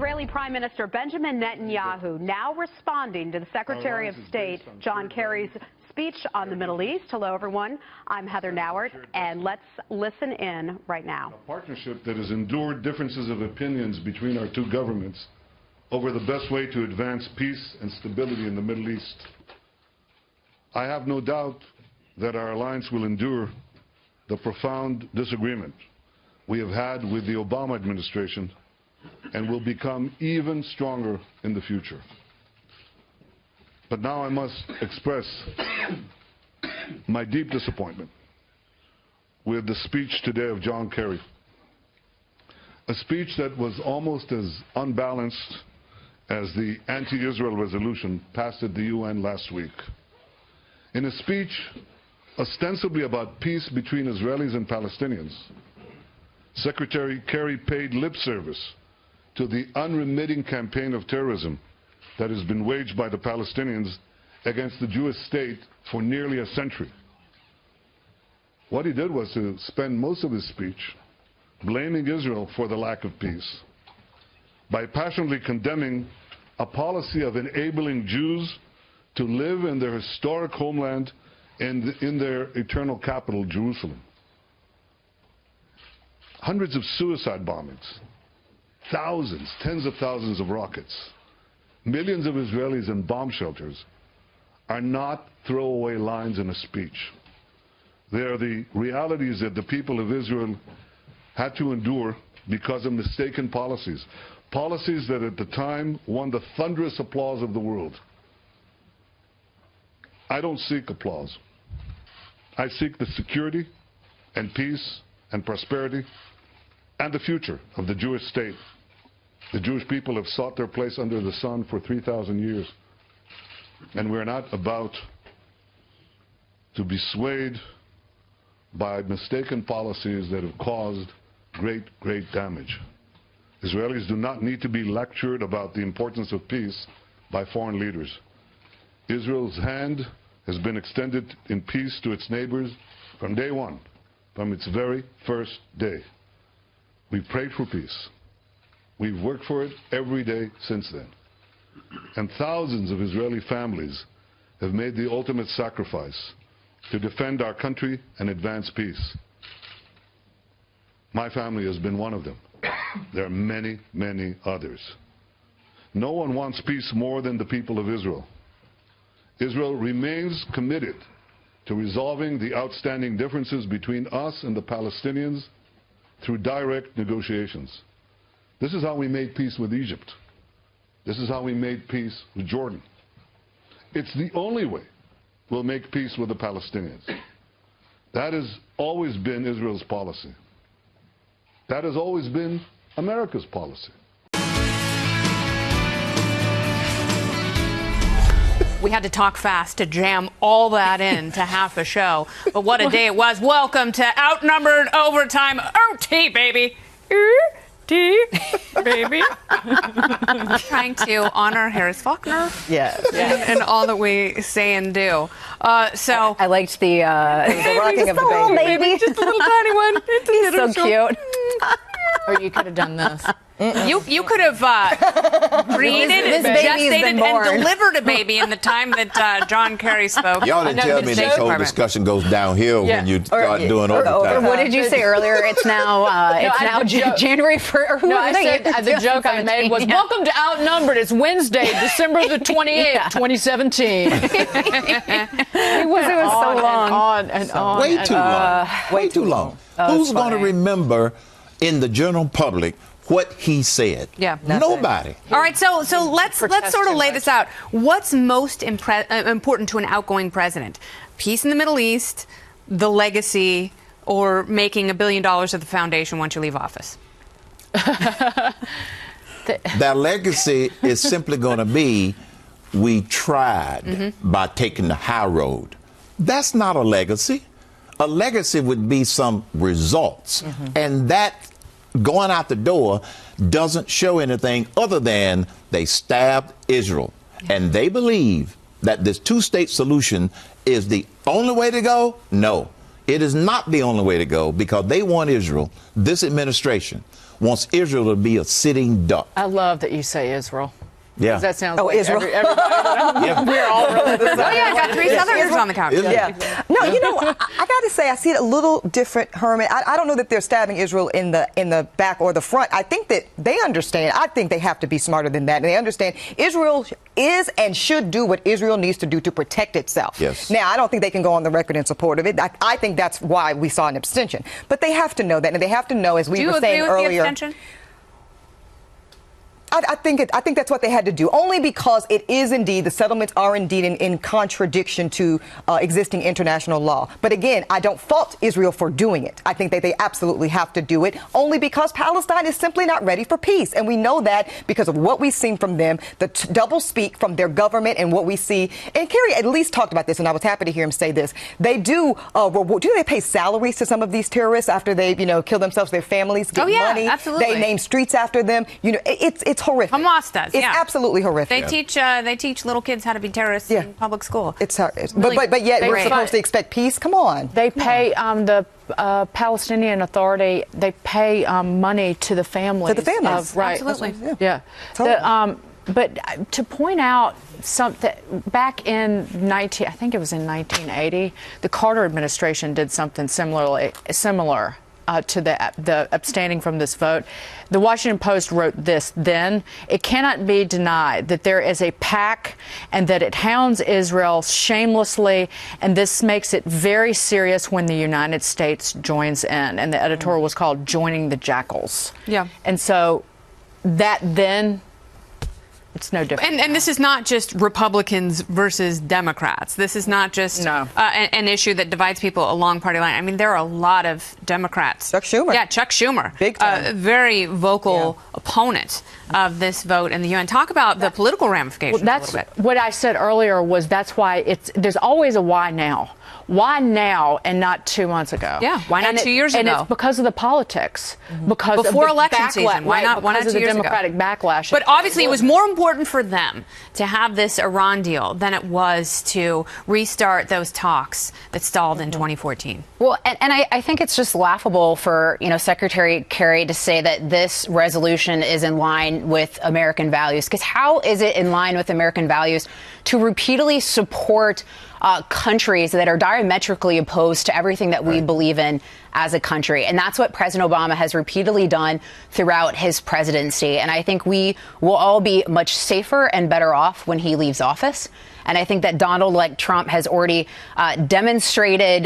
Israeli Prime Minister Benjamin Netanyahu now responding to the Secretary of State John Kerry's speech on the Middle East. Hello, everyone. I'm Heather Nauert, and let's listen in right now. A partnership that has endured differences of opinions between our two governments over the best way to advance peace and stability in the Middle East. I have no doubt that our alliance will endure the profound disagreement we have had with the Obama administration and will become even stronger in the future. But now I must express my deep disappointment with the speech today of John Kerry, a speech that was almost as unbalanced as the anti-Israel resolution passed at the UN last week. In a speech ostensibly about peace between Israelis and Palestinians, Secretary Kerry paid lip service to the unremitting campaign of terrorism that has been waged by the Palestinians against the Jewish state for nearly a century. What he did was to spend most of his speech blaming Israel for the lack of peace by passionately condemning a policy of enabling Jews to live in their historic homeland and in their eternal capital, Jerusalem. Hundreds of suicide bombings, thousands, tens of thousands of rockets, millions of Israelis in bomb shelters are not throwaway lines in a speech. They are the realities that the people of Israel had to endure because of mistaken policies. Policies that at the time won the thunderous applause of the world. I don't seek applause. I seek the security and peace and prosperity and the future of the Jewish state. The Jewish people have sought their place under the sun for 3,000 years. And we're not about to be swayed by mistaken policies that have caused great, great damage. Israelis do not need to be lectured about the importance of peace by foreign leaders. Israel's hand has been extended in peace to its neighbors from day one, from its very first day. We've prayed for peace. We've worked for it every day since then. And thousands of Israeli families have made the ultimate sacrifice to defend our country and advance peace. My family has been one of them. There are many, many others. No one wants peace more than the people of Israel. Israel remains committed to resolving the outstanding differences between us and the Palestinians through direct negotiations. This is how we made peace with Egypt. This is how we made peace with Jordan. It's the only way we'll make peace with the Palestinians. That has always been Israel's policy. That has always been America's policy. We had to talk fast to jam all that into half a show. But what a day it was. Welcome to Outnumbered Overtime OT, baby. OT, baby. Trying to honor Harris Faulkner. Yes. And all that we say and do. So I liked the rocking of the baby. Just a little tiny one. He's so cute. Or you could have done this. You could have created, gestated, and delivered a baby in the time that John Kerry spoke. Y'all didn't tell me this whole discussion goes downhill when you start doing overtime. What did you say earlier? It's now January 1st. No, I said the joke I made was, welcome to Outnumbered. It's Wednesday, December the 28th, 2017. It was so long. On and on. Way too long. Way too long. Who's going to remember in the general public what he said? Yeah, nobody. All right, so let's sort of lay this out. What's most important to an outgoing president? Peace in the Middle East, the legacy, or making $1 billion of the foundation once you leave office? Their legacy is simply going to be, we tried by taking the high road. That's not a legacy. A legacy would be some results, and that going out the door doesn't show anything other than they stabbed Israel. And they believe that this two-state solution is the only way to go. No, It is not the only way to go because they want Israel, this administration wants Israel to be a sitting duck. I love that you say Israel. Yeah. That sounds Oh, like Israel. everybody. We're all really the same. Oh, yeah, I got three Southerners on the couch. Yeah. No, you know, I got to say, I see it a little different, Herman. I don't know that they're stabbing Israel in the back or the front. I think that they understand. I think they have to be smarter than that. And they understand Israel is and should do what Israel needs to do to protect itself. Yes. Now, I don't think they can go on the record in support of it. I think that's why we saw an abstention. But they have to know that. And they have to know, as we were saying earlier. Do you agree with the abstention? I think that's what they had to do, only because it is indeed, the settlements are indeed in contradiction to existing international law. But again, I don't fault Israel for doing it. I think that they absolutely have to do it, only because Palestine is simply not ready for peace. And we know that because of what we've seen from them, the double speak from their government and what we see. And Kerry at least talked about this, and I was happy to hear him say this. They do they pay salaries to some of these terrorists after they, kill themselves, their families get money. Absolutely. They name streets after them. It's horrific. Hamas does. It's absolutely horrific. They teach little kids how to be terrorists in public school. It's really, but yet we're supposed to expect peace. Come on. They pay the Palestinian Authority. They pay money to the families. To the families. Right. Absolutely. Yeah. But to point out something, back in I think it was in 1980, the Carter administration did something similar to the abstaining from this vote. The Washington Post wrote this then: "It cannot be denied that there is a pack and that it hounds Israel shamelessly, and this makes it very serious when the United States joins in." And the editorial was called "Joining the Jackals." Yeah. And so that then, it's no different. And this is not just Republicans versus Democrats. This is not just an issue that divides people along party line. I mean, there are a lot of Democrats. Chuck Schumer. Yeah, Chuck Schumer. Big time. Very vocal opponent of this vote in the UN. Talk about the political ramifications a little bit. What I said earlier was that's why there's always a why now. Why now and not 2 months ago? Yeah, why not 2 years ago? And it's because of the politics. Because before of the election season. Why not 2 years ago? Because of the Democratic backlash. But obviously it was more important for them to have this Iran deal than it was to restart those talks that stalled in 2014. Well, and I think it's just laughable for, Secretary Kerry to say that this resolution is in line with American values. Because how is it in line with American values to repeatedly support countries that are diametrically opposed to everything that we believe in as a country? And that's what President Obama has repeatedly done throughout his presidency. And I think we will all be much safer and better off when he leaves office. And I think that Donald Trump has already demonstrated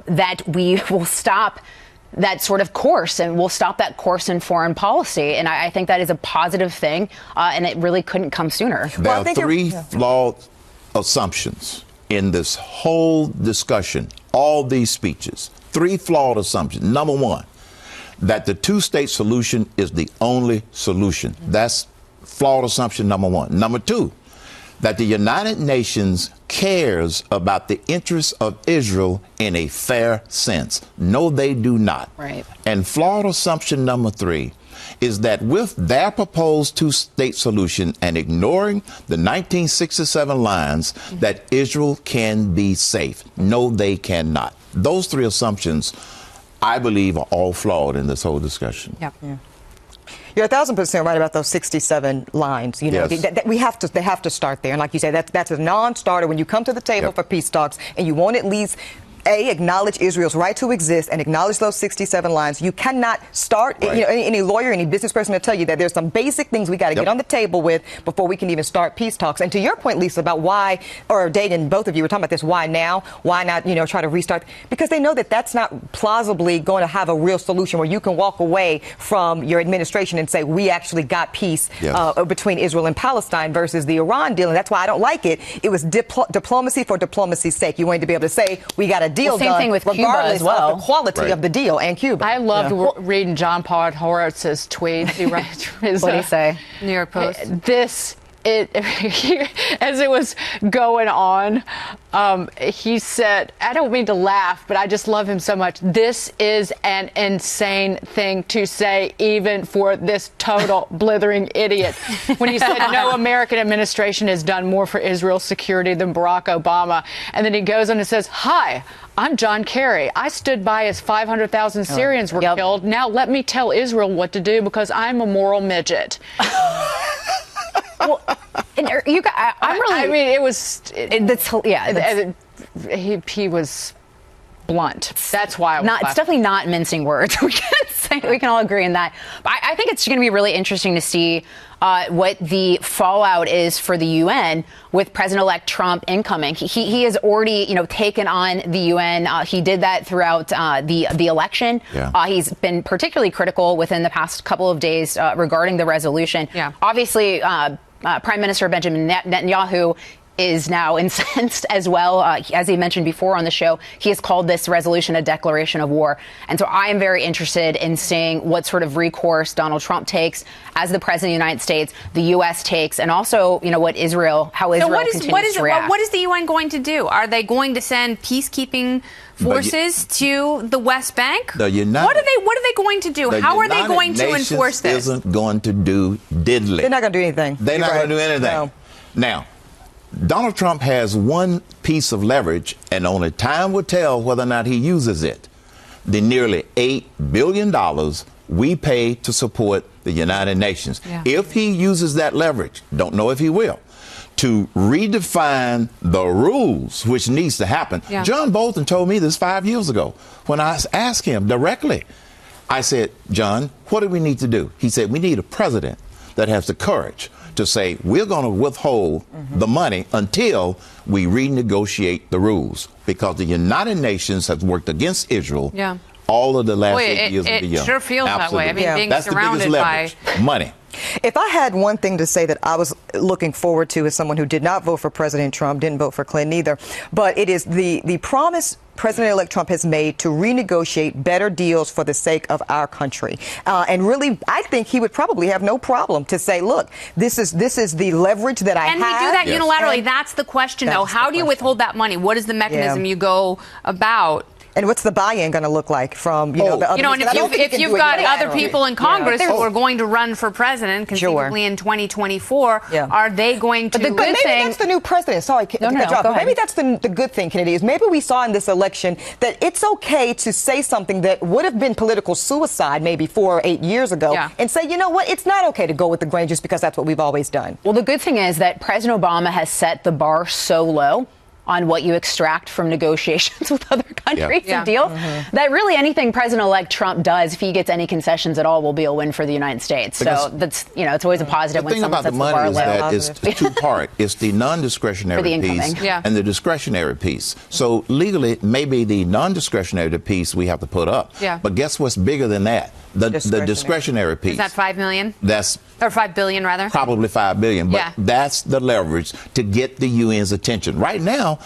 that we will stop that sort of course, and we'll stop that course in foreign policy. And I think that is a positive thing, and it really couldn't come sooner. There are three flawed assumptions in this whole discussion, all these speeches. Three flawed assumptions. Number one, that the two-state solution is the only solution. That's flawed assumption number one. Number two, that the United Nations cares about the interests of Israel in a fair sense. No, they do not. Right. And flawed assumption number three is that with their proposed two-state solution and ignoring the 1967 lines, that Israel can be safe. No, they cannot. Those three assumptions, I believe, are all flawed in this whole discussion. Yep. Yeah. You're 1,000% right about those 67 lines. Yes. They have to start there. And like you say, that's a non-starter when you come to the table for peace talks and you won't at least acknowledge Israel's right to exist and acknowledge those 67 lines. You cannot start, any lawyer, any business person will tell you that there's some basic things we got to get on the table with before we can even start peace talks. And to your point, Lisa, about why, or Dayton, both of you were talking about this, why now? Why not, try to restart? Because they know that that's not plausibly going to have a real solution where you can walk away from your administration and say, we actually got peace between Israel and Palestine versus the Iran deal. And that's why I don't like it. It was diplomacy for diplomacy's sake. You wanted to be able to say, we got a deal same done, thing with Cuba regardless as well. of the quality of the deal and Cuba. I loved reading John Paul Horowitz's tweets. He writes his, what did he say? New York Post. As it was going on, he said, I don't mean to laugh, but I just love him so much. This is an insane thing to say, even for this total blithering idiot. When he said, no American administration has done more for Israel's security than Barack Obama. And then he goes on and says, hi, I'm John Kerry. I stood by as 500,000 Syrians were killed. Now let me tell Israel what to do because I'm a moral midget. Well, and you got, I'm really. I mean, it was. He was blunt. That's why I was it's definitely not mincing words. We can all agree on that. But I think it's going to be really interesting to see what the fallout is for the UN with President-elect Trump incoming. He has already, taken on the UN. He did that throughout the election. Yeah. He's been particularly critical within the past couple of days regarding the resolution. Yeah. Obviously, Prime Minister Benjamin Netanyahu is now incensed as well. As he mentioned before on the show, he has called this resolution a declaration of war. And so I am very interested in seeing what sort of recourse Donald Trump takes as the president of the United States, the U.S. takes, and also, what how Israel continues to react. What is the UN going to do? Are they going to send peacekeeping forces to the West Bank? What are they going to do? How are they going to enforce this? Isn't going to do diddly. They're not going to do anything. They're not going to do anything. No. Now, Donald Trump has one piece of leverage, and only time will tell whether or not he uses it. The nearly $8 billion we pay to support the United Nations. Yeah. If he uses that leverage, don't know if he will, to redefine the rules, which needs to happen. Yeah. John Bolton told me this 5 years ago when I asked him directly. I said, John, what do we need to do? He said, we need a president that has the courage to say we're going to withhold the money until we renegotiate the rules, because the United Nations has worked against Israel all of the last 8 years of the year. It sure feels that way. I mean, being That's surrounded the biggest leverage, money. If I had one thing to say that I was looking forward to as someone who did not vote for President Trump, didn't vote for Clinton either, but it is the promise President-elect Trump has made to renegotiate better deals for the sake of our country. And really, I think he would probably have no problem to say, look, this is the leverage that I have. And we do that unilaterally. That's the question, though. How do you withhold that money? What is the mechanism you go about? And what's the buy-in going to look like from, the other and if you've got other people in Congress who are going to run for president, conceivably in 2024, are they going to listen? But maybe that's the new president. Sorry, maybe that's the good thing, Kennedy, is maybe we saw in this election that it's okay to say something that would have been political suicide maybe 4 or 8 years ago and say, you know what, it's not okay to go with the grain just because that's what we've always done. Well, the good thing is that President Obama has set the bar so low on what you extract from negotiations with other countries and deals, that really anything President-elect Trump does, if he gets any concessions at all, will be a win for the United States. So that's, it's always a positive when someone sets the bar low. The thing about the money is that it's two-part. It's the non-discretionary piece and the discretionary piece. So legally, maybe the non-discretionary piece we have to put up. But guess what's bigger than that? The discretionary piece. Is that $5 million? Or $5 billion, rather? Probably $5 billion. But that's the leverage to get the UN's attention. Right now,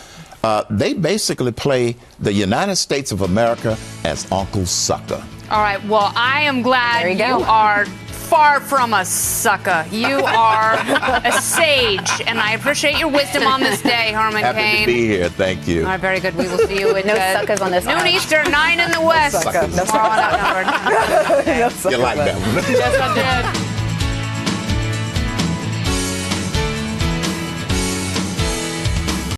they basically play the United States of America as Uncle Sucker. All right. Well, I am glad you are far from a sucker. You are a sage, and I appreciate your wisdom on this day, Herman Cain. Happy to be here. Thank you. All right, very good. We will see you at no suckers on this noon Eastern, 9 in the West. No sucker. You like that one? Yes, I did.